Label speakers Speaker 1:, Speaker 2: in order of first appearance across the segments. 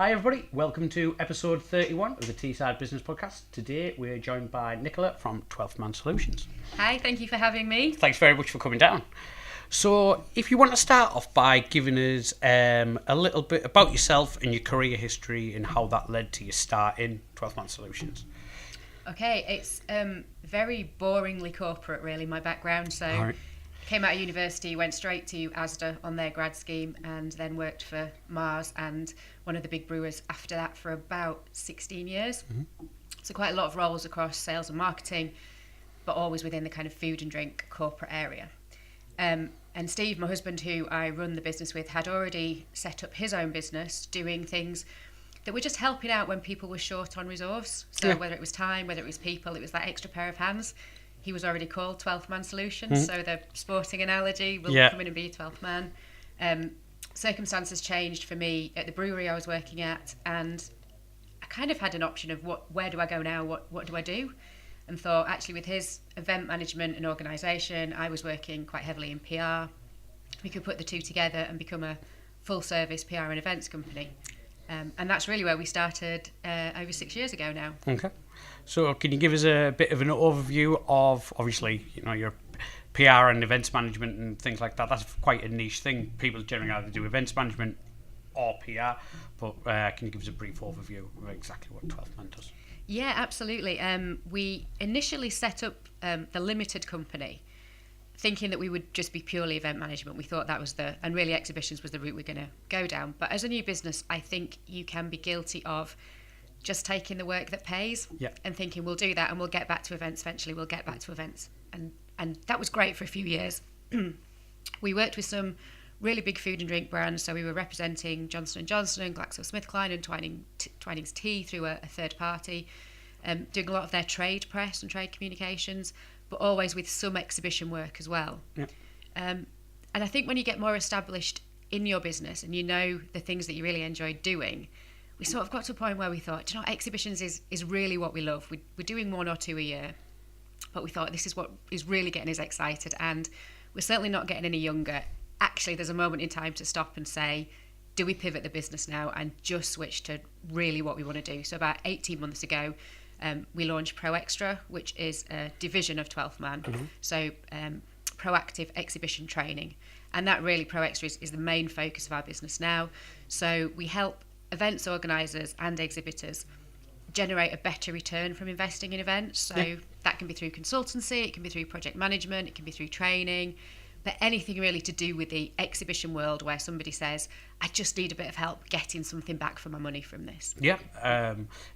Speaker 1: Hi everybody, welcome to episode 31 of the Teesside Business Podcast. Today we're joined by Nichola from 12th Man Solutions.
Speaker 2: Hi, thank you for having me.
Speaker 1: Thanks very much for coming down. So if you want to start off by giving us a little bit about yourself and your career history and how that led to your start in 12th Man Solutions.
Speaker 2: Okay, it's very boringly corporate really, my background. So
Speaker 1: All right.
Speaker 2: Came out of university, went straight to Asda on their grad scheme and then worked for Mars and one of the big brewers after that for about 16 years. Mm-hmm. So quite a lot of roles across sales and marketing, but always within the kind of food and drink corporate area. And Steve, my husband, who I run the business with, had already set up his own business doing things that were just helping out when people were short on resource. So whether it was time, whether it was people, it was that extra pair of hands. He was already called 12th Man Solutions, so the sporting analogy will come in and be 12th man. Circumstances changed for me at the brewery I was working at, and I kind of had an option of where do I go now, what do I do? And thought actually with his event management and organisation, I was working quite heavily in PR. We could put the two together and become a full service PR and events company. And that's really where we started over 6 years ago now.
Speaker 1: Okay. So can you give us a bit of an overview of, obviously, your PR and events management and things like that? That's quite a niche thing. People generally either do events management or PR, but can you give us a brief overview of exactly what 12th Man does?
Speaker 2: Yeah, absolutely. We initially set up the limited company thinking that we would just be purely event management. We thought that was and really exhibitions was the route we're going to go down. But as a new business, I think you can be guilty of just taking the work that pays and thinking we'll do that and we'll get back to events eventually, we'll get back to events. And that was great for a few years. We worked with some really big food and drink brands, so we were representing Johnson & Johnson and GlaxoSmithKline and Twinings Tea through a third party, doing a lot of their trade press and trade communications, but always with some exhibition work as well. Yeah. And I think when you get more established in your business and you know the things that you really enjoy doing, we sort of got to a point where we thought, exhibitions is really what we love. We're doing 1 or 2 a year, but we thought this is what is really getting us excited, and we're certainly not getting any younger. Actually, there's a moment in time to stop and say, do we pivot the business now and just switch to really what we want to do? So about 18 months ago, we launched Pro Extra, which is a division of 12th Man. Mm-hmm. So proactive exhibition training. And that really, Pro Extra is the main focus of our business now. So we help events organisers and exhibitors generate a better return from investing in events. So that can be through consultancy, it can be through project management, it can be through training, but anything really to do with the exhibition world where somebody says, I just need a bit of help getting something back for my money from this. Yeah,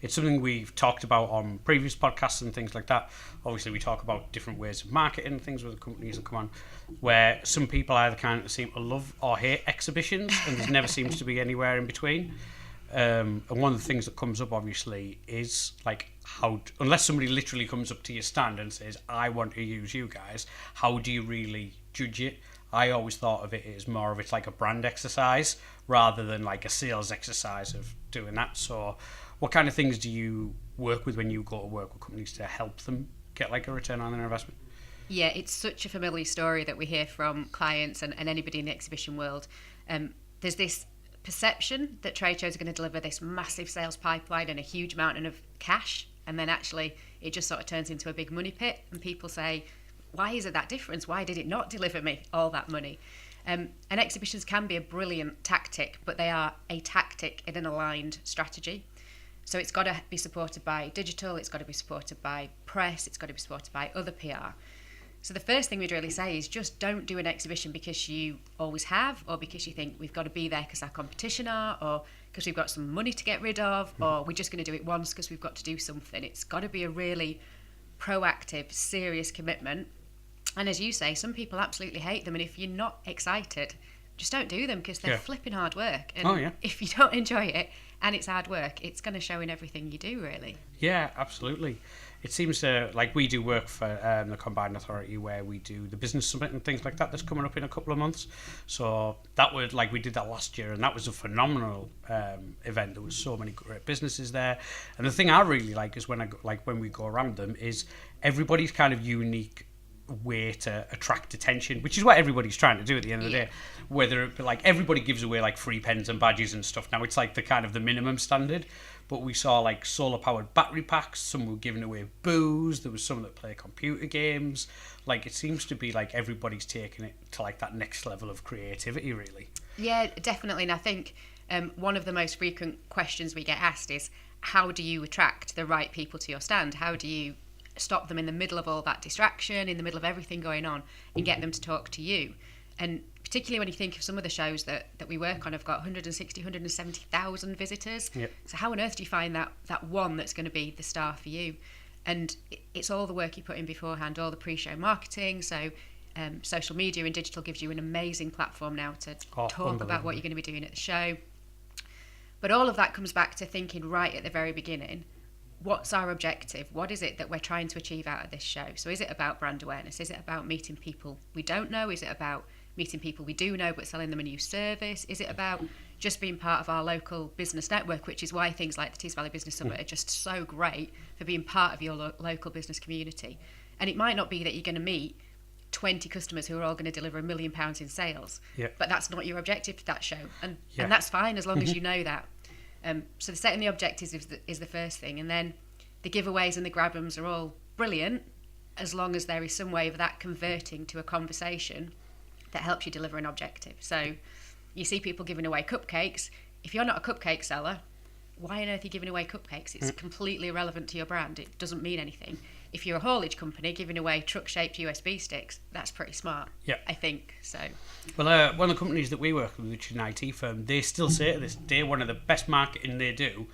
Speaker 1: it's something we've talked about on previous podcasts and things like that. Obviously, we talk about different ways of marketing things with the companies that come on, where some people either kind of seem to love or hate exhibitions, and there never seems to be anywhere in between. And one of the things that comes up, obviously, is like unless somebody literally comes up to your stand and says, I want to use you guys, how do you really judge it? I always thought of it as more of it's like a brand exercise rather than like a sales exercise of doing that. So what kind of things do you work with when you go to work with companies to help them get like a return on their investment?
Speaker 2: Yeah, it's such a familiar story that we hear from clients and anybody in the exhibition world. There's this perception that trade shows are going to deliver this massive sales pipeline and a huge amount of cash, and then actually it just sort of turns into a big money pit, and people say, why is it that difference? Why did it not deliver me all that money? And exhibitions can be a brilliant tactic, but they are a tactic in an aligned strategy. So it's got to be supported by digital, it's got to be supported by press, it's got to be supported by other PR. So the first thing we'd really say is just don't do an exhibition because you always have, or because you think we've got to be there because our competition are, or because we've got some money to get rid of, or we're just going to do it once because we've got to do something. It's got to be a really proactive, serious commitment. And as you say, some people absolutely hate them, and if you're not excited, just don't do them because they're flipping hard work. And if you don't enjoy it and it's hard work, it's going to show in everything you do, really.
Speaker 1: Yeah, absolutely. It seems like we do work for the Combined Authority where we do the business summit and things like that that's coming up in a couple of months. So that would, like, we did that last year and that was a phenomenal event. There was so many great businesses there. And the thing I really like is when we go around them is everybody's kind of unique way to attract attention, which is what everybody's trying to do at the end of the day. Whether like everybody gives away like free pens and badges and stuff now, it's like the kind of the minimum standard. But we saw like solar powered battery packs, some were giving away booze, there was some that play computer games. Like it seems to be like everybody's taking it to like that next level of creativity, really.
Speaker 2: Yeah, definitely. And I think one of the most frequent questions we get asked is, how do you attract the right people to your stand? How do you stop them in the middle of all that distraction, in the middle of everything going on, and get them to talk to you? And particularly when you think of some of the shows that we work on have got 160, 170,000 visitors.
Speaker 1: Yep.
Speaker 2: So how on earth do you find that one that's going to be the star for you? And it's all the work you put in beforehand, all the pre-show marketing. So social media and digital gives you an amazing platform now to talk about what you're going to be doing at the show. But all of that comes back to thinking right at the very beginning, what's our objective? What is it that we're trying to achieve out of this show? So is it about brand awareness? Is it about meeting people we don't know? Is it about meeting people we do know but selling them a new service? Is it about just being part of our local business network, which is why things like the Tees Valley Business Summit are just so great for being part of your local business community? And it might not be that you're going to meet 20 customers who are all going to deliver £1 million in sales, but that's not your objective for that show, and that's fine as long as you know that. So the setting the objectives is the first thing, and then the giveaways and the grab'ems are all brilliant as long as there is some way of that converting to a conversation that helps you deliver an objective. So you see people giving away cupcakes. If you're not a cupcake seller, why on earth are you giving away cupcakes? It's completely irrelevant to your brand. It doesn't mean anything. If you're a haulage company giving away truck-shaped USB sticks, that's pretty smart, I think. So,
Speaker 1: well, one of the companies that we work with, which is an IT firm, they still say to this day one of the best marketing they do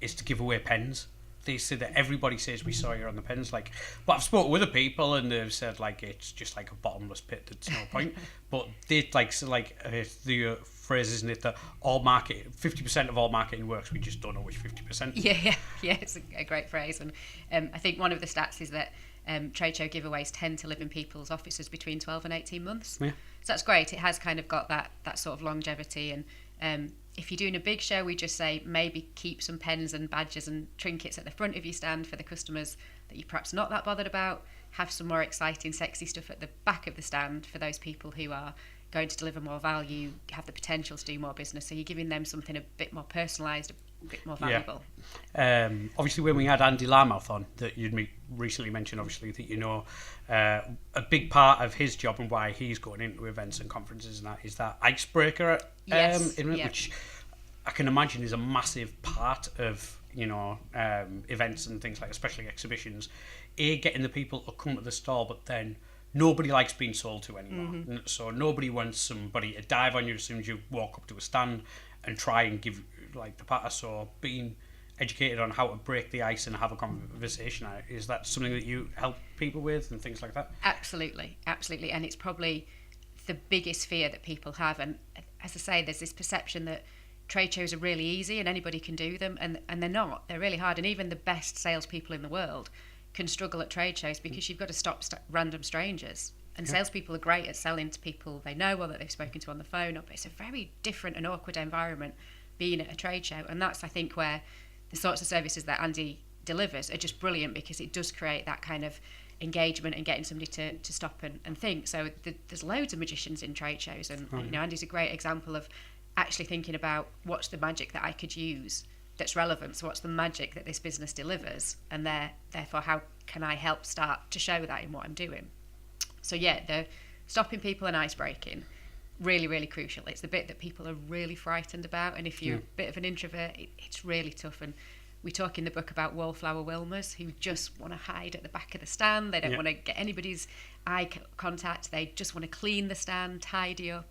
Speaker 1: is to give away pens. They say that everybody says we saw you on the pens. Like, but I've spoken with other people and they've said like it's just like a bottomless pit. There's no point. But they the phrase, isn't it, that all 50% of all marketing works. We just don't know which 50%.
Speaker 2: Yeah. It's a great phrase. And I think one of the stats is that trade show giveaways tend to live in people's offices between 12 and 18 months. Yeah. So that's great. It has kind of got that sort of longevity. And if you're doing a big show, we just say maybe keep some pens and badges and trinkets at the front of your stand for the customers that you're perhaps not that bothered about. Have some more exciting, sexy stuff at the back of the stand for those people who are going to deliver more value, have the potential to do more business. So you're giving them something a bit more personalised, a bit more valuable.
Speaker 1: Obviously, when we had Andy Larmouth on, that you'd recently mentioned, obviously, that a big part of his job and why he's going into events and conferences and that is that icebreaker which I can imagine is a massive part of events and things like, especially exhibitions. Getting the people to come to the stall, but then nobody likes being sold to anymore. So nobody wants somebody to dive on you as soon as you walk up to a stand and try and give like the patter. So being educated on how to break the ice and have a conversation, is that something that you help people with and things like that?
Speaker 2: Absolutely. And it's probably the biggest fear that people have. And as I say, there's this perception that trade shows are really easy and anybody can do them, and they're not. They're really hard, and even the best salespeople in the world can struggle at trade shows because you've got to stop random strangers. And salespeople are great at selling to people they know or that they've spoken to on the phone, but it's a very different and awkward environment being at a trade show. And that's, I think, where the sorts of services that Andy delivers are just brilliant, because it does create that kind of engagement and getting somebody to stop and think. So there's loads of magicians in trade shows, and Andy's a great example of actually thinking about what's the magic that I could use that's relevant. So what's the magic that this business delivers, and therefore how can I help start to show that in what I'm doing? So the stopping people and ice breaking, really, really crucial. It's the bit that people are really frightened about, and if you're a bit of an introvert, it's really tough. And we talk in the book about wallflower Wilmers who just want to hide at the back of the stand. They don't want to get anybody's eye contact. They just want to clean the stand, tidy up.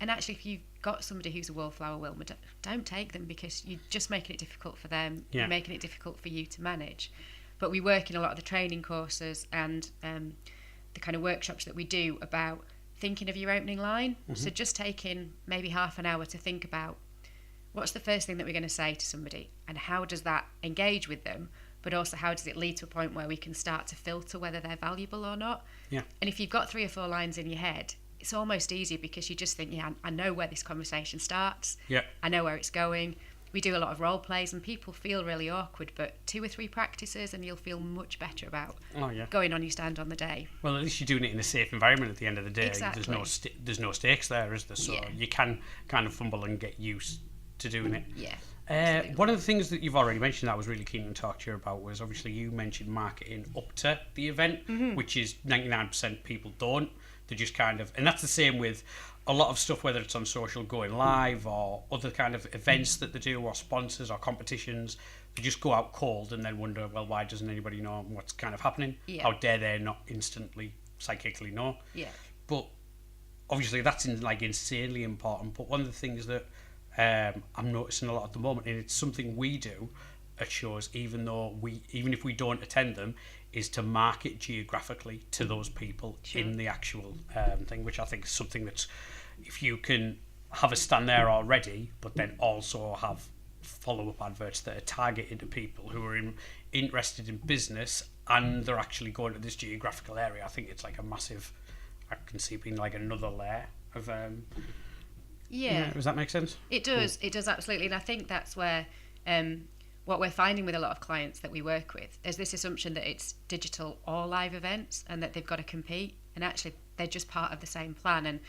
Speaker 2: And actually, if you've got somebody who's a wallflower Wilmer, don't take them, because you're just making it difficult for them. You're making it difficult for you to manage. But we work in a lot of the training courses and the kind of workshops that we do about thinking of your opening line. So just taking maybe half an hour to think about what's the first thing that we're going to say to somebody, and how does that engage with them, but also how does it lead to a point where we can start to filter whether they're valuable or not. And if you've got 3 or 4 lines in your head, it's almost easier, because you just think, I know where this conversation starts. I know where it's going. We do a lot of role plays, and people feel really awkward, but 2 or 3 practices and you'll feel much better about going on your stand on the day.
Speaker 1: Well, at least you're doing it in a safe environment at the end of the day.
Speaker 2: Exactly.
Speaker 1: There's no stakes there, is there? So you can kind of fumble and get used to doing it.
Speaker 2: Yeah.
Speaker 1: One of the things that you've already mentioned that I was really keen to talk to you about was, obviously, you mentioned marketing up to the event, which is 99% people don't. They just kind of, and that's the same with a lot of stuff, whether it's on social, going live, or other kind of events that they do, or sponsors or competitions. They just go out cold and then wonder, well, why doesn't anybody know what's kind of happening?
Speaker 2: Yeah.
Speaker 1: How dare they not instantly, psychically know?
Speaker 2: Yeah.
Speaker 1: But obviously that's insanely important. But one of the things that I'm noticing a lot at the moment, and it's something we do at shows, even if we don't attend them, is to market geographically to those people in the actual thing, which I think is something that's, if you can have a stand there already, but then also have follow-up adverts that are targeted to people who are interested in business and they're actually going to this geographical area, I think it's like a massive, I can see it being like another layer of does that make sense?
Speaker 2: It does. It does, absolutely. And I think that's where what we're finding with a lot of clients that we work with is this assumption that it's digital or live events and that they've got to compete, and actually they're just part of the same plan. And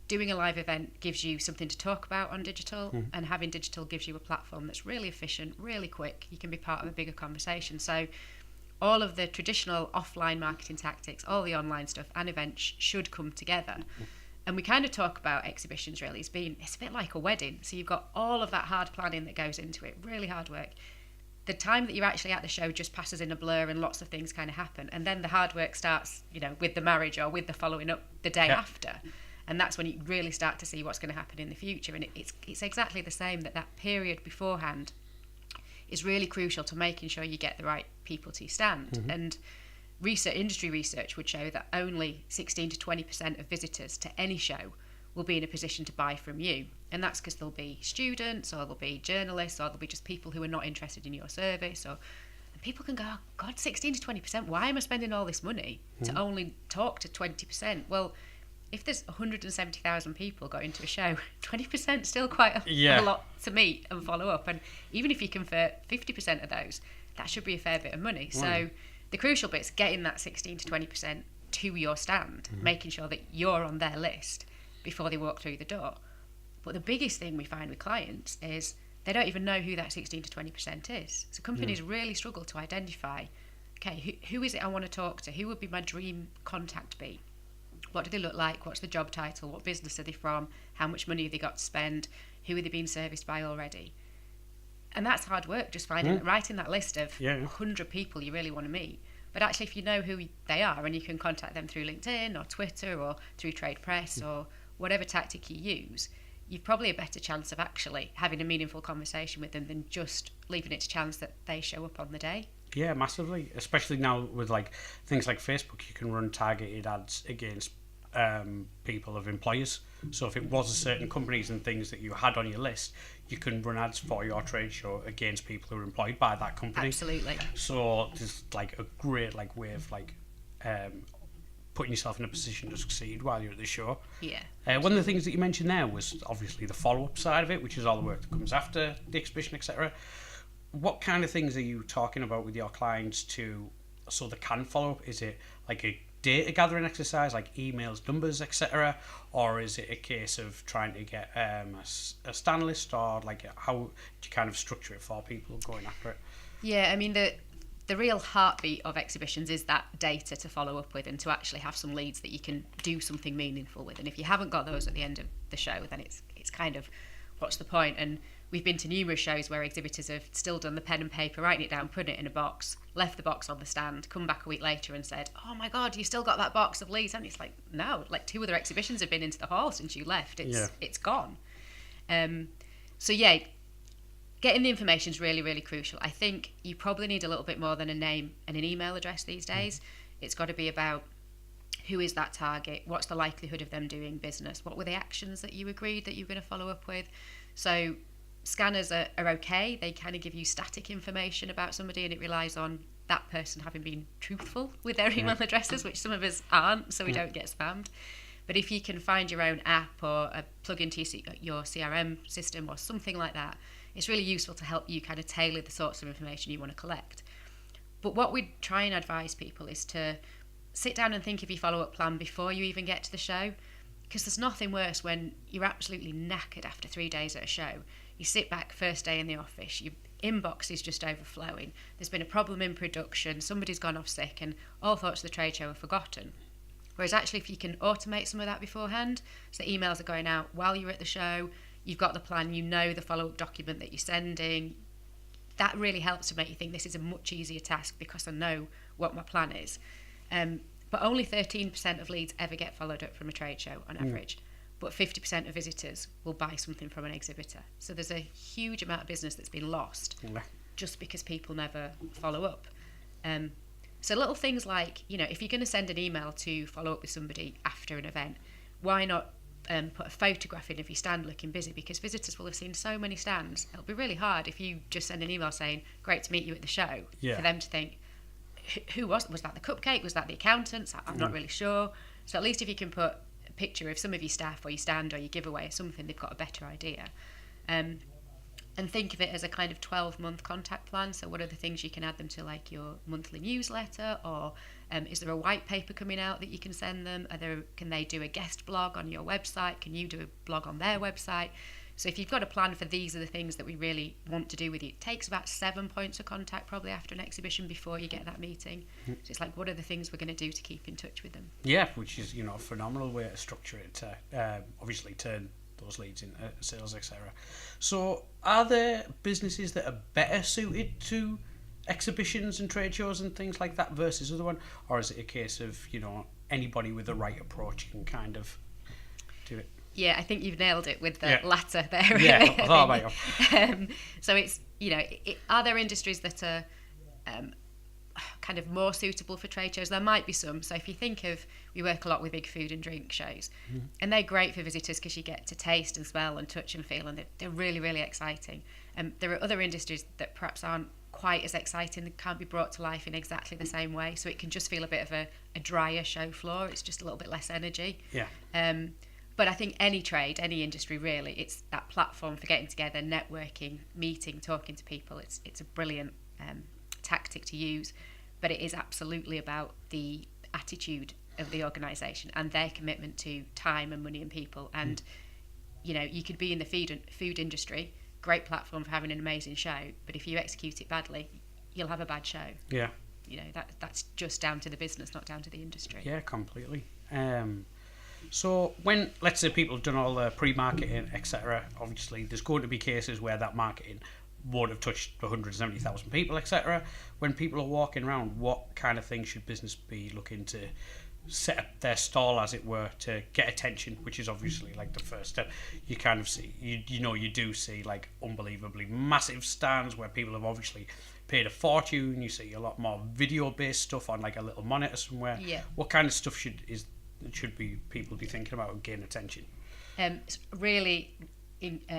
Speaker 2: doing a live event gives you something to talk about on digital, and having digital gives you a platform that's really efficient, really quick. You can be part of a bigger conversation. So all of the traditional offline marketing tactics, all the online stuff and events should come together. And we kind of talk about exhibitions really as being, it's a bit like a wedding. So you've got all of that hard planning that goes into it, really hard work. The time that you're actually at the show just passes in a blur, and lots of things kind of happen. And then the hard work starts, with the marriage or with the following up the day after. And that's when you really start to see what's going to happen in the future. And it's exactly the same, that period beforehand is really crucial to making sure you get the right people to your stand. And industry research would show that only 16 to 20% of visitors to any show will be in a position to buy from you. And that's because there'll be students, or there'll be journalists, or there'll be just people who are not interested in your service. And people can go, oh, God, 16 to 20%, why am I spending all this money to only talk to 20%? Well, if there's 170,000 people going to a show, 20% is still quite a lot to meet and follow up. And even if you convert 50% of those, that should be a fair bit of money. So the crucial bit is getting that 16 to 20% to your stand, making sure that you're on their list before they walk through the door. But the biggest thing we find with clients is they don't even know who that 16 to 20% is. So companies really struggle to identify, okay, who is it I want to talk to? Who would be my dream contact be? What do they look like? What's the job title? What business are they from? How much money have they got to spend? Who are they being serviced by already? And that's hard work, just writing that list of 100 people you really want to meet. But actually, if you know who they are and you can contact them through LinkedIn or Twitter or through trade press or whatever tactic you use, you've probably a better chance of actually having a meaningful conversation with them than just leaving it to chance that they show up on the day.
Speaker 1: Yeah, massively. Especially now with like things like Facebook, you can run targeted ads against people of employers. So if it was a certain companies and things that you had on your list, you can run ads for your trade show against people who are employed by that company.
Speaker 2: Absolutely.
Speaker 1: So there's like a great way of putting yourself in a position to succeed while you're at the show.
Speaker 2: Yeah.
Speaker 1: One of the things that you mentioned there was obviously the follow-up side of it, which is all the work that comes after the exhibition, etc. What kind of things are you talking about with your clients so they can follow up? Is it like a data gathering exercise, like emails, numbers, etc., or is it a case of trying to get a stand list, or like how do you kind of structure it for people going after it?
Speaker 2: Yeah, I mean the real heartbeat of exhibitions is that data to follow up with and to actually have some leads that you can do something meaningful with. And if you haven't got those at the end of the show, then it's kind of, what's the point? And we've been to numerous shows where exhibitors have still done the pen and paper, writing it down, putting it in a box, left the box on the stand, come back a week later and said, oh my God, you still got that box of leads? And it's like, no, like 2 other exhibitions have been into the hall since you left. It's gone. So yeah, getting the information is really, really crucial. I think you probably need a little bit more than a name and an email address these days. It's got to be about who is that target, what's the likelihood of them doing business, what were the actions that you agreed that you were going to follow up with. So scanners are okay. They kind of give you static information about somebody, and it relies on that person having been truthful with their email addresses, which some of us aren't, so we don't get spammed. But if you can find your own app or a plug into your CRM system or something like that, it's really useful to help you kind of tailor the sorts of information you want to collect. But what we try and advise people is to sit down and think of your follow-up plan before you even get to the show, because there's nothing worse when you're absolutely knackered after 3 days at a show. You sit back first day in the office, your inbox is just overflowing, there's been a problem in production, somebody's gone off sick, and all thoughts of the trade show are forgotten. Whereas actually if you can automate some of that beforehand, so emails are going out while you're at the show, you've got the plan, you know the follow-up document that you're sending, that really helps to make you think this is a much easier task because I know what my plan is. But only 13% of leads ever get followed up from a trade show on average. But 50% of visitors will buy something from an exhibitor. So there's a huge amount of business that's been lost just because people never follow up. So little things like, if you're going to send an email to follow up with somebody after an event, why not put a photograph in of your stand looking busy? Because visitors will have seen so many stands. It'll be really hard if you just send an email saying, great to meet you at the show, for them to think, who was that the cupcake? Was that the accountants? I'm not really sure. So at least if you can put a picture of some of your staff or your stand or your giveaway or something, they've got a better idea. And think of it as a kind of 12-month contact plan. So what are the things you can add them to, like your monthly newsletter, or is there a white paper coming out that you can send them? Can they do a guest blog on your website? Can you do a blog on their website? So if you've got a plan for these are the things that we really want to do with you, it takes about 7 points of contact probably after an exhibition before you get that meeting. So it's like, what are the things we're going to do to keep in touch with them?
Speaker 1: Yeah, which is, a phenomenal way to structure it to obviously turn those leads into sales, etc. So are there businesses that are better suited to exhibitions and trade shows and things like that versus other one? Or is it a case of, anybody with the right approach can kind of do it?
Speaker 2: Yeah, I think you've nailed it with the latter there. Really.
Speaker 1: Yeah, I thought about it.
Speaker 2: So it's, are there industries that are kind of more suitable for trade shows? There might be some. So if you think of, we work a lot with big food and drink shows, and they're great for visitors because you get to taste and smell and touch and feel, and they're really, really exciting. There are other industries that perhaps aren't quite as exciting, that can't be brought to life in exactly the same way. So it can just feel a bit of a drier show floor. It's just a little bit less energy.
Speaker 1: Yeah.
Speaker 2: But I think any trade, any industry really, it's that platform for getting together, networking, meeting, talking to people. It's a brilliant tactic to use, but it is absolutely about the attitude of the organisation and their commitment to time and money and people. And, you could be in the food industry, great platform for having an amazing show, but if you execute it badly, you'll have a bad show. Yeah. That's just down to the business, not down to the industry.
Speaker 1: Yeah, completely. So when, let's say, people have done all the pre-marketing, etc., obviously there's going to be cases where that marketing won't have touched 170,000 people, etc. When people are walking around, what kind of things should business be looking to set up their stall, as it were, to get attention, which is obviously like the first step? You kind of see, you do see like unbelievably massive stands where people have obviously paid a fortune. You see a lot more video-based stuff on like a little monitor somewhere.
Speaker 2: Yeah.
Speaker 1: What kind of stuff should people be thinking about and gain attention?
Speaker 2: It's really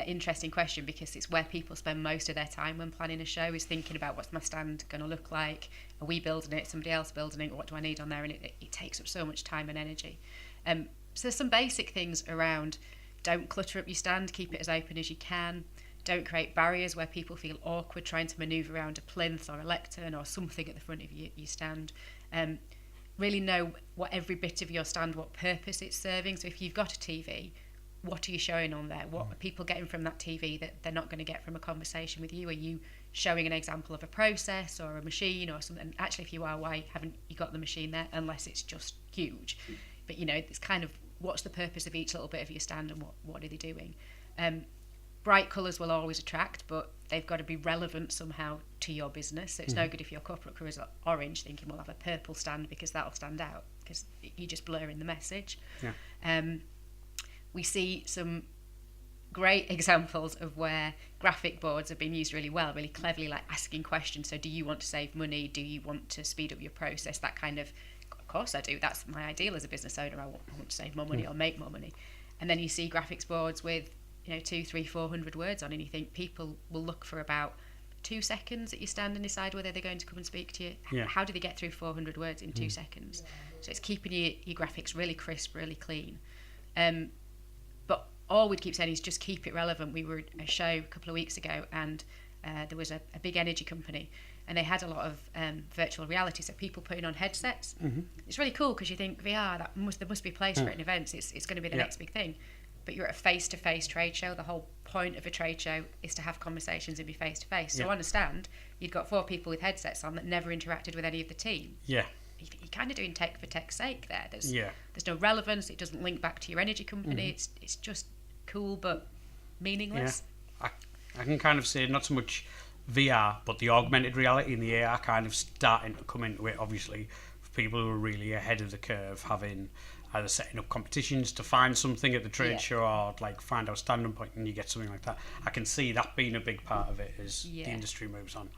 Speaker 2: interesting question, because it's where people spend most of their time when planning a show, is thinking about what's my stand going to look like, are we building it, somebody else building it, what do I need on there, and it takes up so much time and energy. So there's some basic things around: don't clutter up your stand, keep it as open as you can, don't create barriers where people feel awkward trying to manoeuvre around a plinth or a lectern or something at the front of your stand. Really know what every bit of your stand, what purpose it's serving. So if you've got a TV, what are you showing on there? What are people getting from that TV that they're not going to get from a conversation with you? Are you showing an example of a process or a machine or something? Actually, if you are, why haven't you got the machine there, unless it's just huge? But it's kind of, what's the purpose of each little bit of your stand, and what are they doing? Bright colours will always attract, but they've got to be relevant somehow to your business. So it's no good if your corporate colours are orange thinking we'll have a purple stand because that'll stand out, because you're just blurring the message. Yeah. We see some great examples of where graphic boards have been used really well, really cleverly, like asking questions. So do you want to save money? Do you want to speed up your process? That kind of course I do. That's my ideal as a business owner. I want to save more money or make more money. And then you see graphics boards with 200, 300, 400 words on, and you think people will look for about 2 seconds at your stand and decide whether they're going to come and speak to you. Yeah. How do they get through 400 words in 2 seconds? So it's keeping your graphics really crisp, really clean. But all we'd keep saying is just keep it relevant. We were at a show a couple of weeks ago, and there was a big energy company, and they had a lot of virtual reality, so people putting on headsets. It's really cool because you think VR, there must be a place for it in events. It's going to be the next big thing. But you're at a face-to-face trade show. The whole point of a trade show is to have conversations and be face-to-face. So on a stand, you'd got 4 people with headsets on that never interacted with any of the team. You're kind of doing tech for tech's sake there. There's no relevance. It doesn't link back to your energy company. It's just cool but meaningless.
Speaker 1: I can kind of say not so much VR, but the augmented reality and the AR kind of starting to come into it, obviously, for people who are really ahead of the curve, having either setting up competitions to find something at the trade show or like find our standing point and you get something like that. I can see that being a big part of it as the industry moves on.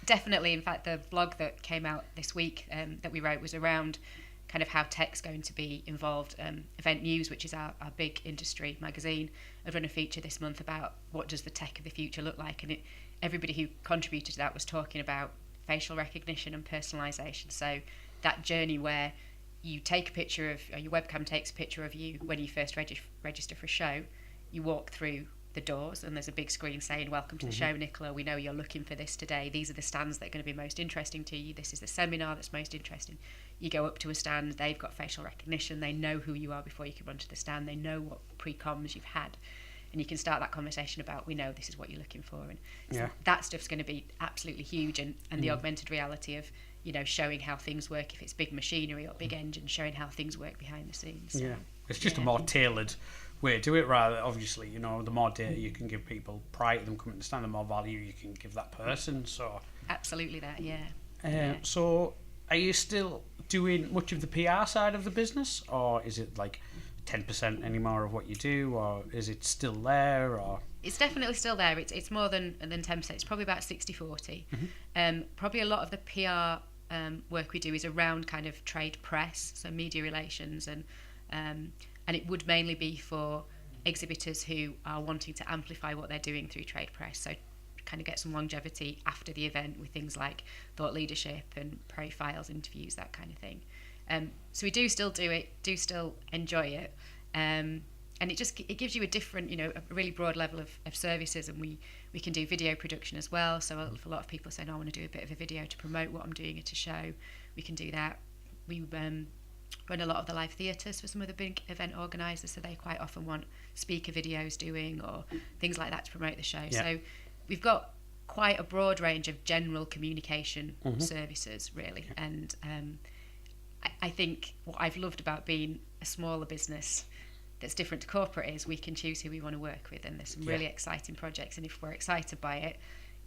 Speaker 2: Definitely. In fact, the blog that came out this week that we wrote was around kind of how tech's going to be involved. Event News, which is our big industry magazine, have run a feature this month about what does the tech of the future look like, and everybody who contributed to that was talking about facial recognition and personalisation. So that journey where you take a picture of, or your webcam takes a picture of you when you first register for a show, you walk through the doors and there's a big screen saying, welcome to the show, Nichola, we know you're looking for this today. These are the stands that are going to be most interesting to you. This is the seminar that's most interesting. You go up to a stand, they've got facial recognition, they know who you are before you can run to the stand, they know what pre-coms you've had. And you can start that conversation about, we know this is what you're looking for. And so that stuff's going to be absolutely huge. And the augmented reality of, showing how things work, if it's big machinery or big engines, showing how things work behind the scenes. So,
Speaker 1: it's just a more tailored way to do it, rather, obviously, the more data you can give people prior to them coming to stand, the more value you can give that person. So
Speaker 2: absolutely that,
Speaker 1: So are you still doing much of the PR side of the business, or is it like 10% anymore of what you do, or is it still there? Or
Speaker 2: it's definitely still there. It's more than 10%. It's probably about 60-40. Probably a lot of the PR work we do is around kind of trade press, so media relations, and it would mainly be for exhibitors who are wanting to amplify what they're doing through trade press, so kind of get some longevity after the event with things like thought leadership and profiles, interviews, that kind of thing. So we do still do it, do still enjoy it, and it gives you a different, a really broad level of services, and we can do video production as well. So a lot of people say, I want to do a bit of a video to promote what I'm doing at a show. We can do that. We run a lot of the live theatres for some of the big event organisers, so they quite often want speaker videos doing or things like that to promote the show. So we've got quite a broad range of general communication services, really. And I think what I've loved about being a smaller business that's different to corporate is we can choose who we want to work with, and there's some really exciting projects, and if we're excited by it,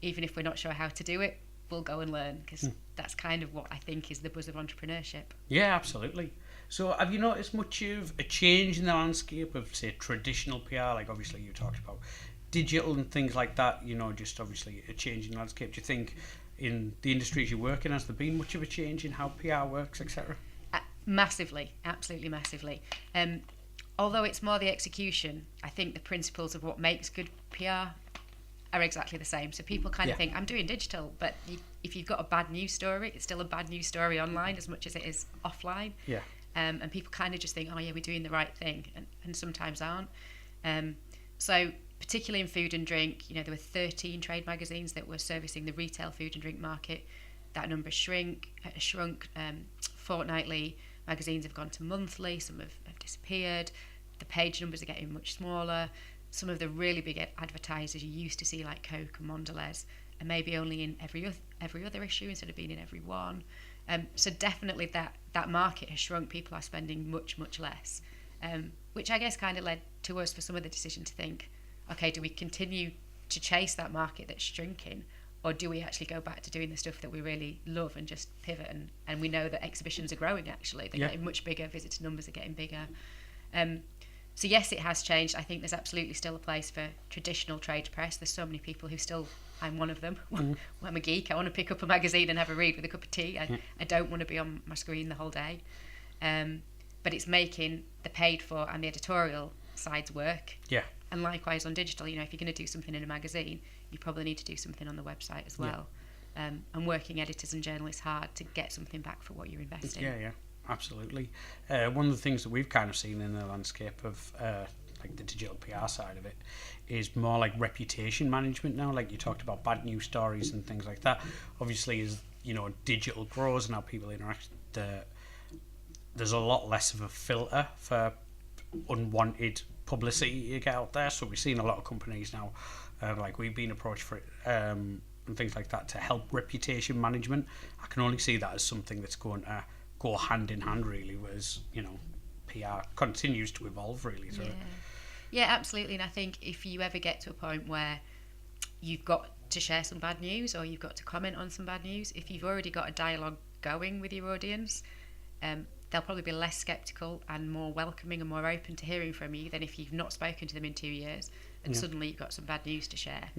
Speaker 2: even if we're not sure how to do it, we'll go and learn, because that's kind of what I think is the buzz of entrepreneurship. Yeah,
Speaker 1: absolutely. So have you noticed much of a change in the landscape of, say, traditional PR? Like, obviously you talked about digital and things like that, just obviously a change in the landscape. Do you think in the industries you work in, has there been much of a change in how PR works, etc.?
Speaker 2: Massively, absolutely massively. Although it's more the execution, I think the principles of what makes good PR are exactly the same. So people kind of think, I'm doing digital, but if you've got a bad news story, it's still a bad news story online as much as it is offline. And people kind of just think, we're doing the right thing, and sometimes aren't. So particularly in food and drink, there were 13 trade magazines that were servicing the retail food and drink market. That number shrunk. Fortnightly magazines have gone to monthly, some have disappeared. The page numbers are getting much smaller. Some of the really big advertisers you used to see, like Coke and Mondelez, are maybe only in every other issue instead of being in every one. So definitely that market has shrunk. People are spending much, much less, which I guess kind of led to us for some of the decision to think, okay, do we continue to chase that market that's shrinking, or do we actually go back to doing the stuff that we really love and just pivot? And we know that exhibitions are growing, actually. They're getting much bigger, visitor numbers are getting bigger. So yes, it has changed. I think there's absolutely still a place for traditional trade press. There's so many people who still, I'm one of them. I'm a geek. I want to pick up a magazine and have a read with a cup of tea. I don't want to be on my screen the whole day. But it's making the paid for and the editorial sides work. And likewise on digital, if you're going to do something in a magazine, you probably need to do something on the website as well. And working editors and journalists hard to get something back for what you're investing.
Speaker 1: Absolutely. One of the things that we've kind of seen in the landscape of like the digital PR side of it, is more like reputation management now. Like you talked about bad news stories and things like that. Obviously, as digital grows and how people interact, there's a lot less of a filter for unwanted publicity you get out there. So we've seen a lot of companies now, like we've been approached for it, and things like that to help reputation management. I can only see that as something that's going to go hand in hand, really, whereas PR continues to evolve really through it.
Speaker 2: Yeah, absolutely. And I think if you ever get to a point where you've got to share some bad news or you've got to comment on some bad news, if you've already got a dialogue going with your audience, they'll probably be less sceptical and more welcoming and more open to hearing from you than if you've not spoken to them in 2 years and suddenly you've got some bad news to share.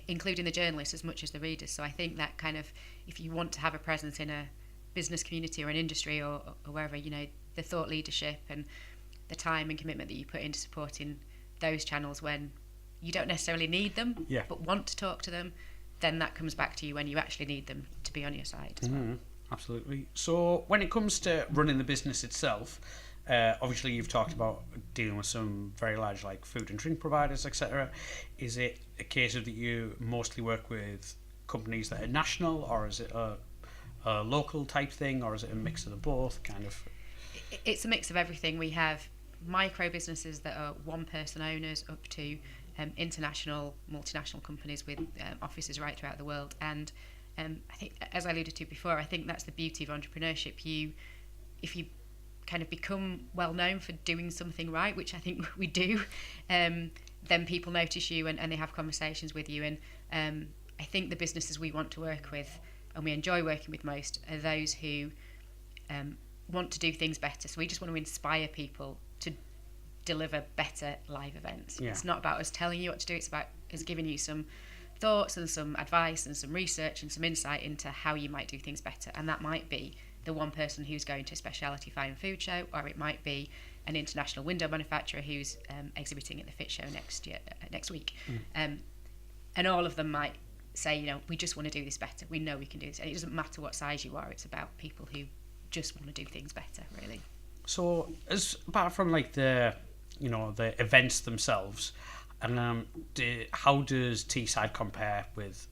Speaker 2: Including the journalists as much as the readers. So I think that kind of, if you want to have a presence in a business community or an industry or wherever, the thought leadership and the time and commitment that you put into supporting those channels when you don't necessarily need them, but want to talk to them, then that comes back to you when you actually need them to be on your side as well.
Speaker 1: Absolutely. So when it comes to running the business itself, obviously you've talked about dealing with some very large like food and drink providers, etc. Is it a case of that you mostly work with companies that are national, or is it a local type thing, or is it a mix of the both kind of?
Speaker 2: It's a mix of everything. We have micro businesses that are one person owners up to international, multinational companies with offices right throughout the world. And I think, as I alluded to before, I think that's the beauty of entrepreneurship. If you kind of become well known for doing something right, which I think we do, then people notice you and they have conversations with you. And I think the businesses we want to work with and we enjoy working with most are those who want to do things better. So we just want to inspire people to deliver better live events. It's not about us telling you what to do, it's about us giving you some thoughts and some advice and some research and some insight into how you might do things better. And that might be the one person who's going to a specialty fine food show, or it might be an international window manufacturer who's exhibiting at the Fit Show next week. And all of them might say, we just want to do this better. We know we can do this. And it doesn't matter what size you are. It's about people who just want to do things better, really.
Speaker 1: So, apart from like the events themselves, and how does Teesside compare with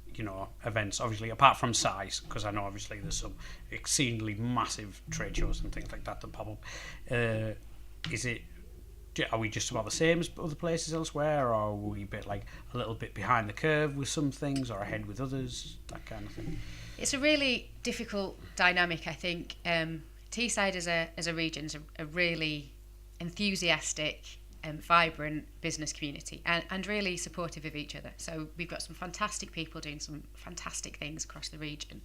Speaker 1: events? Obviously, apart from size, because I know obviously there's some exceedingly massive trade shows and things like that pop up. Are we just about the same as other places elsewhere, or are we a little bit behind the curve with some things, or ahead with others, that kind of thing?
Speaker 2: It's a really difficult dynamic, I think. Teesside as a region is a really enthusiastic and vibrant business community and really supportive of each other. So we've got some fantastic people doing some fantastic things across the region.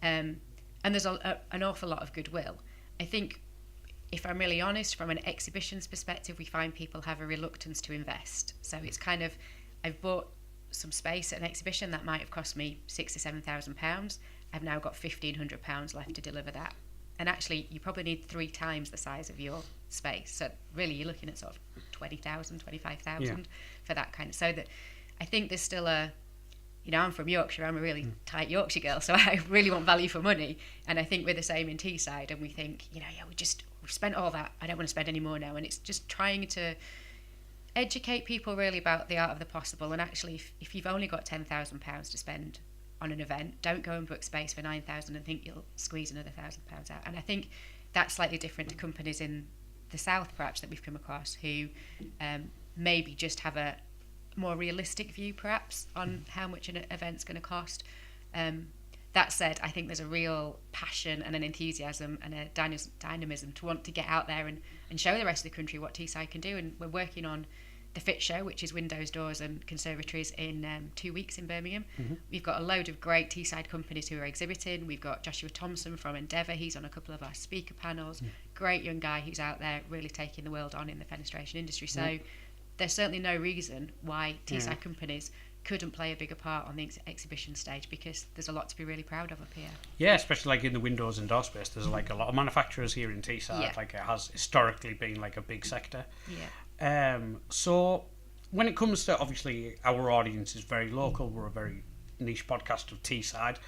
Speaker 2: And there's an awful lot of goodwill. I think, if I'm really honest, from an exhibitions perspective, we find people have a reluctance to invest. So it's kind of, I've bought some space at an exhibition that might have cost me £6,000 to £7,000. I've now got £1,500 left to deliver that. And actually, you probably need 3 times the size of your space. So really, you're looking at sort of 20,000, 25,000 for that kind of. So that I think there's still I'm from Yorkshire. I'm a really tight Yorkshire girl, so I really want value for money. And I think we're the same in Teesside. And we think, we've spent all that. I don't want to spend any more now. And it's just trying to educate people really about the art of the possible. And actually, if you've only got £10,000 to spend on an event, don't go and book space for 9,000 and think you'll squeeze another £1,000 out. And I think that's slightly different to companies in the south, perhaps, that we've come across, who maybe just have a more realistic view, perhaps, on how much an event's going to cost. That said, I think there's a real passion and an enthusiasm and a dynamism to want to get out there and show the rest of the country what Teesside can do. And we're working on the Fit Show, which is windows, doors and conservatories, in 2 weeks in Birmingham. We've got a load of great Teesside companies who are exhibiting. We've got Joshua Thompson from Endeavour. He's on a couple of our speaker panels. Great young guy who's out there really taking the world on in the fenestration industry. So there's certainly no reason why Teesside companies couldn't play a bigger part on the exhibition stage, because there's a lot to be really proud of up here.
Speaker 1: Yeah, especially like in the windows and door space. There's like a lot of manufacturers here in Teesside. Like it has historically been like a big sector. So when it comes to, obviously our audience is very local. We're a very niche podcast of Teesside.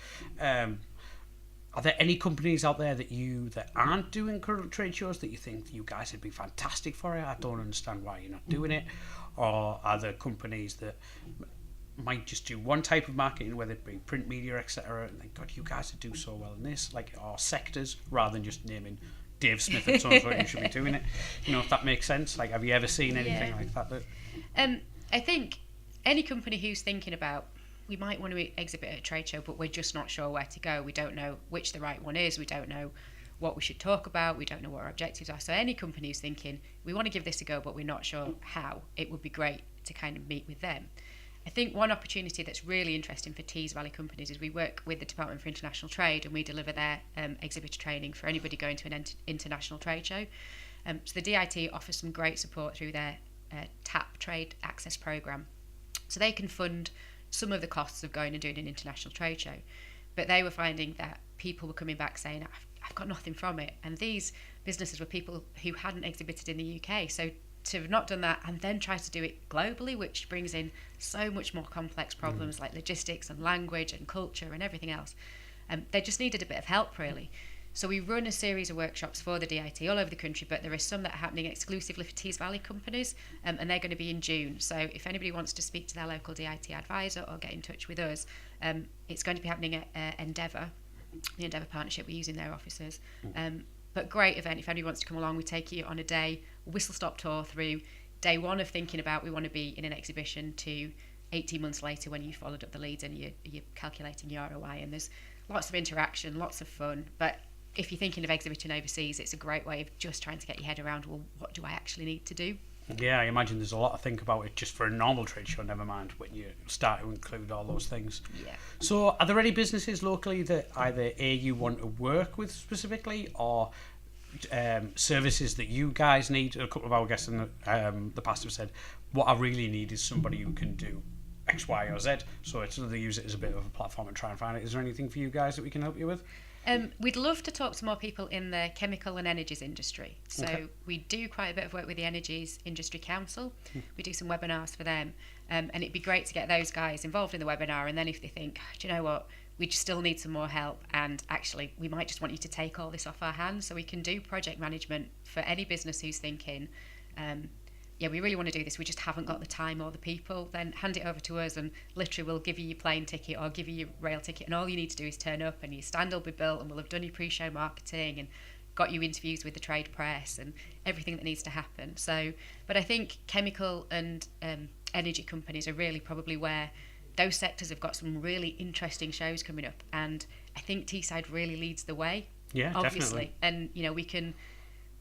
Speaker 1: Are there any companies out there that aren't doing current trade shows that you think you guys would be fantastic for it? I don't understand why you're not doing it. Or are there companies that might just do one type of marketing, whether it be print media, etc., and think, God, you guys would do so well in this, like, or sectors, rather than just naming Dave Smith and so-and-so, you should be doing it. You know, if that makes sense. Like, have you ever seen anything like that?
Speaker 2: I think any company who's thinking about, we might want to exhibit at a trade show, but we're just not sure where to go. We don't know which the right one is. We don't know what we should talk about. We don't know what our objectives are. So any company who's thinking, we want to give this a go, but we're not sure how, it would be great to kind of meet with them. I think one opportunity that's really interesting for Tees Valley companies is we work with the Department for International Trade, and we deliver their exhibitor training for anybody going to an international trade show. So the DIT offers some great support through their TAP Trade Access Programme. So they can fund some of the costs of going and doing an international trade show. But they were finding that people were coming back saying, I've got nothing from it. And these businesses were people who hadn't exhibited in the UK. So to have not done that and then try to do it globally, which brings in so much more complex problems like logistics and language and culture and everything else, they just needed a bit of help, really. So we run a series of workshops for the DIT all over the country, but there are some that are happening exclusively for Tees Valley companies, and they're going to be in June. So if anybody wants to speak to their local DIT advisor or get in touch with us, it's going to be happening at Endeavour, the Endeavour partnership. We're using their offices. But great event. If anybody wants to come along, we take you on a day whistle-stop tour through day one of thinking about we want to be in an exhibition to 18 months later when you followed up the leads and you're calculating your ROI. And there's lots of interaction, lots of fun. But if you're thinking of exhibiting overseas, it's a great way of just trying to get your head around, well, what do I actually need to do?
Speaker 1: Yeah, I imagine there's a lot to think about it just for a normal trade show, never mind when you start to include all those things.
Speaker 2: Yeah.
Speaker 1: So are there any businesses locally that either you want to work with specifically, or services that you guys need? A couple of our guests in the past have said, what I really need is somebody who can do X, Y, or Z. So they use it as a bit of a platform and try and find it. Is there anything for you guys that we can help you with?
Speaker 2: We'd love to talk to more people in the chemical and energies industry. So we do quite a bit of work with the Energies Industry Council. We do some webinars for them. And it'd be great to get those guys involved in the webinar. And then if they think, do you know what, we just still need some more help, and actually we might just want you to take all this off our hands, so we can do project management for any business who's thinking, we really want to do this, we just haven't got the time or the people, then hand it over to us and literally we'll give you your plane ticket or give you your rail ticket, and all you need to do is turn up and your stand will be built and we'll have done your pre-show marketing and got you interviews with the trade press and everything that needs to happen. So, but I think chemical and energy companies are really probably where those sectors have got some really interesting shows coming up, and I think Teesside really leads the way.
Speaker 1: Yeah,
Speaker 2: obviously.
Speaker 1: Definitely.
Speaker 2: And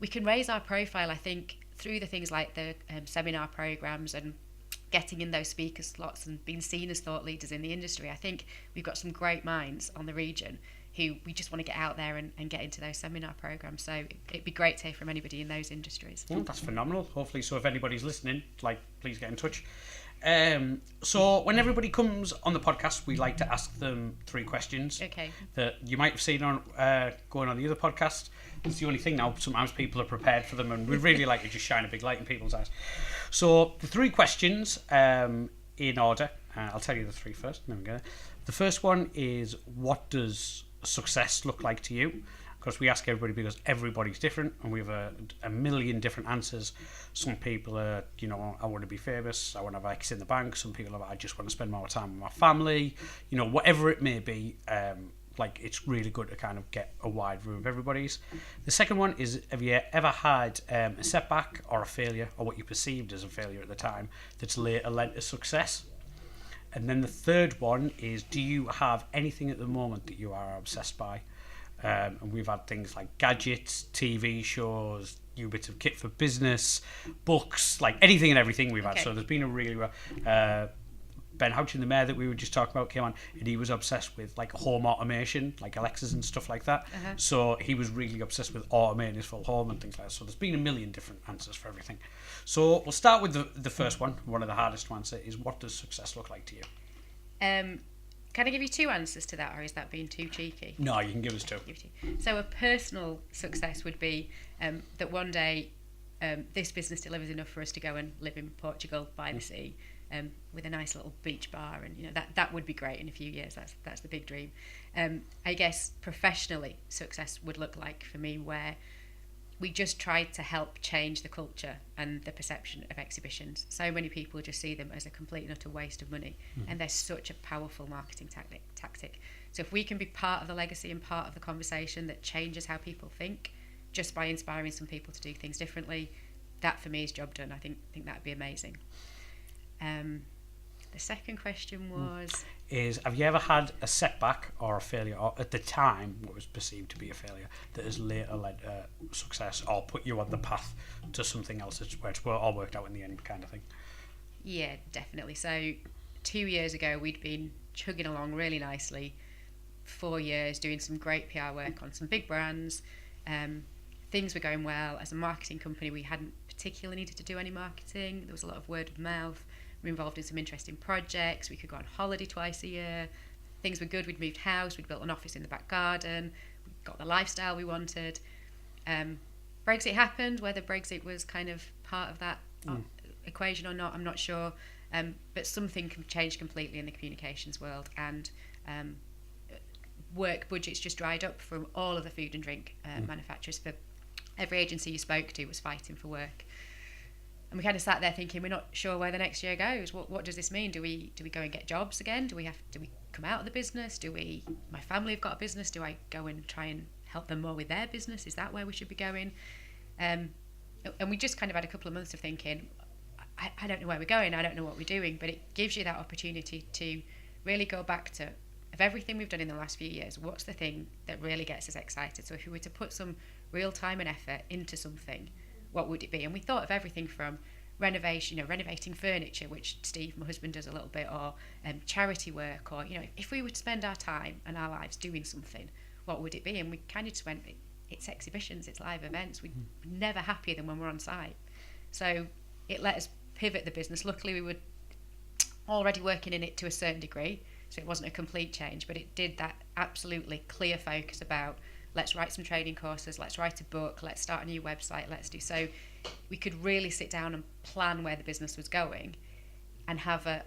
Speaker 2: we can raise our profile, I think, through the things like the seminar programs and getting in those speaker slots and being seen as thought leaders in the industry. I think we've got some great minds on the region who we just want to get out there and get into those seminar programs. So it'd be great to hear from anybody in those industries.
Speaker 1: Well, that's phenomenal. Hopefully, so if anybody's listening, please get in touch. So when everybody comes on the podcast, we like to ask them 3 questions that you might have seen on going on the other podcast. It's the only thing now. Sometimes people are prepared for them, and we really like to just shine a big light in people's eyes. So the 3 questions in order. I'll tell you the 3 first. There we go. The first one is, what does success look like to you? Because we ask everybody because everybody's different, and we have a million different answers. Some people are, I want to be famous, I want to have X in the bank. Some people are, I just want to spend more time with my family. Whatever it may be, it's really good to kind of get a wide room of everybody's. The second one is, have you ever had a setback or a failure, or what you perceived as a failure at the time, that's later led to success? And then the third one is, do you have anything at the moment that you are obsessed by? And we've had things like gadgets, TV shows, new bits of kit for business, books, like anything and everything we've had. So there's been a really Ben Houchin, the mayor that we were just talking about, came on, and he was obsessed with like home automation, like Alexas and stuff like that. So he was really obsessed with automating his full home and things like that. So there's been a million different answers for everything. So we'll start with the first one. One of the hardest to answer is, what does success look like to you?
Speaker 2: Can I give you 2 answers to that, or is that being too cheeky?
Speaker 1: No, you can give us 2.
Speaker 2: So a personal success would be that one day this business delivers enough for us to go and live in Portugal by the sea. with a nice little beach bar, and that would be great in a few years. That's the big dream. I guess professionally, success would look like for me where we just tried to help change the culture and the perception of exhibitions. So many people just see them as a complete and utter waste of money, and they're such a powerful marketing tactic. So if we can be part of the legacy and part of the conversation that changes how people think, just by inspiring some people to do things differently, that for me is job done. I think that'd be amazing. The second question was...
Speaker 1: have you ever had a setback or a failure, or at the time what was perceived to be a failure, that has later led to success or put you on the path to something else where it's all worked out in the end, kind of thing?
Speaker 2: Yeah, definitely. So 2 years ago, we'd been chugging along really nicely. 4 years doing some great PR work on some big brands. Things were going well. As a marketing company, we hadn't particularly needed to do any marketing. There was a lot of word of mouth. We were involved in some interesting projects. We could go on holiday twice a year. Things were good. We'd moved house. We'd built an office in the back garden. We got the lifestyle we wanted. Brexit happened. Whether Brexit was kind of part of that equation or not, I'm not sure. But something changed completely in the communications world, and work budgets just dried up from all of the food and drink manufacturers. For every agency you spoke to was fighting for work. And we kind of sat there thinking, we're not sure where the next year goes. What does this mean? Do we go and get jobs again? Do we come out of the business? My family have got a business. Do I go and try and help them more with their business? Is that where we should be going? And we just kind of had a couple of months of thinking, I don't know where we're going. I don't know what we're doing. But it gives you that opportunity to really go back to, of everything we've done in the last few years, what's the thing that really gets us excited? So if we were to put some real time and effort into something, what would it be? And we thought of everything from renovating furniture, which Steve, my husband, does a little bit, or charity work, or if we were to spend our time and our lives doing something, what would it be? And we kind of just went, it's exhibitions, it's live events. We're never happier than when we're on site. So it let us pivot the business. Luckily, we were already working in it to a certain degree, so it wasn't a complete change, but it did that absolutely clear focus about, let's write some training courses, let's write a book, let's start a new website, so we could really sit down and plan where the business was going and have a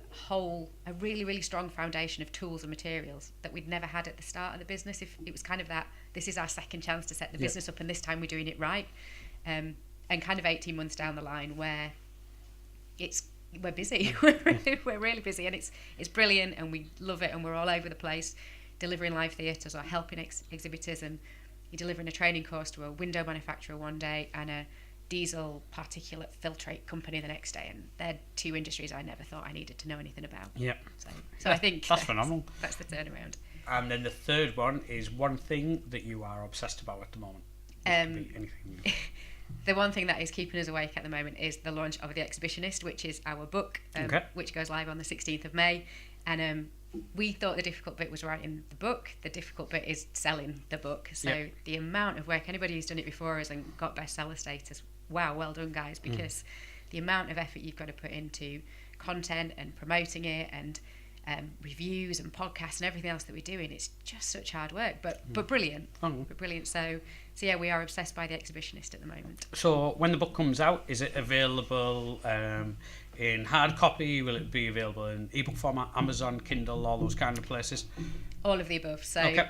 Speaker 2: really, really strong foundation of tools and materials that we'd never had at the start of the business. If it was kind of that, this is our second chance to set the business up, and this time we're doing it right. And kind of 18 months down the line where we're busy, we're really busy, and it's brilliant, and we love it, and we're all over the place, delivering live theatres or helping exhibitors, and you're delivering a training course to a window manufacturer one day and a diesel particulate filtrate company the next day, and they're two industries I never thought I needed to know anything about.
Speaker 1: Yeah.
Speaker 2: So I think
Speaker 1: that's phenomenal.
Speaker 2: That's the turnaround.
Speaker 1: And then the third one is one thing that you are obsessed about at the moment. It could be anything.
Speaker 2: The one thing that is keeping us awake at the moment is the launch of The Exhibitionist, which is our book, which goes live on the 16th of May. And we thought the difficult bit was writing the book. The difficult bit is selling the book. So the amount of work, anybody who's done it before us and got bestseller status, wow, well done, guys, because the amount of effort you've got to put into content and promoting it and reviews and podcasts and everything else that we're doing, it's just such hard work, but brilliant. But brilliant. So yeah, we are obsessed by The Exhibitionist at the moment.
Speaker 1: So when the book comes out, is it available in hard copy? Will it be available in ebook format, Amazon, Kindle, all those kind of places?
Speaker 2: All of the above. So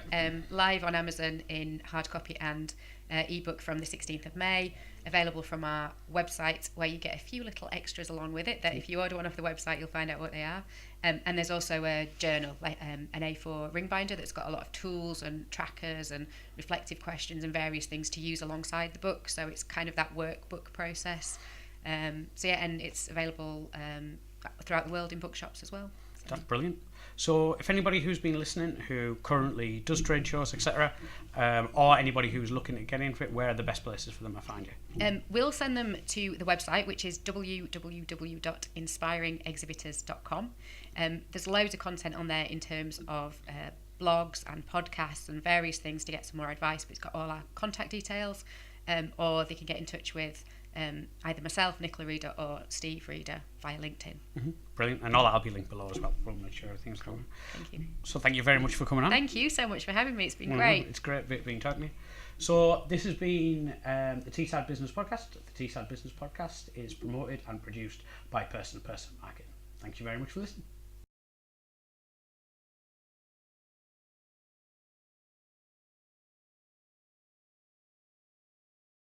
Speaker 2: live on Amazon in hard copy and ebook from the 16th of May, available from our website, where you get a few little extras along with it that if you order one off the website, you'll find out what they are. And there's also a journal, like an A4 ring binder that's got a lot of tools and trackers and reflective questions and various things to use alongside the book. So it's kind of that workbook process. And it's available throughout the world in bookshops as well. So.
Speaker 1: That's brilliant. So if anybody who's been listening who currently does trade shows, etc., or anybody who's looking to get into it, where are the best places for them to find you?
Speaker 2: We'll send them to the website, which is www.inspiringexhibitors.com. There's loads of content on there in terms of blogs and podcasts and various things to get some more advice, but it's got all our contact details, or they can get in touch with either myself, Nichola Reader, or Steve Reader via LinkedIn.
Speaker 1: Brilliant. And all that will be linked below as well. We'll make sure everything's going.
Speaker 2: Thank you.
Speaker 1: So thank you very much for coming on.
Speaker 2: Thank you so much for having me. It's been great.
Speaker 1: It's great being talking to you. So this has been the Teesside Business Podcast. The Teesside Business Podcast is promoted and produced by Person to Person Marketing. Thank you very much for listening.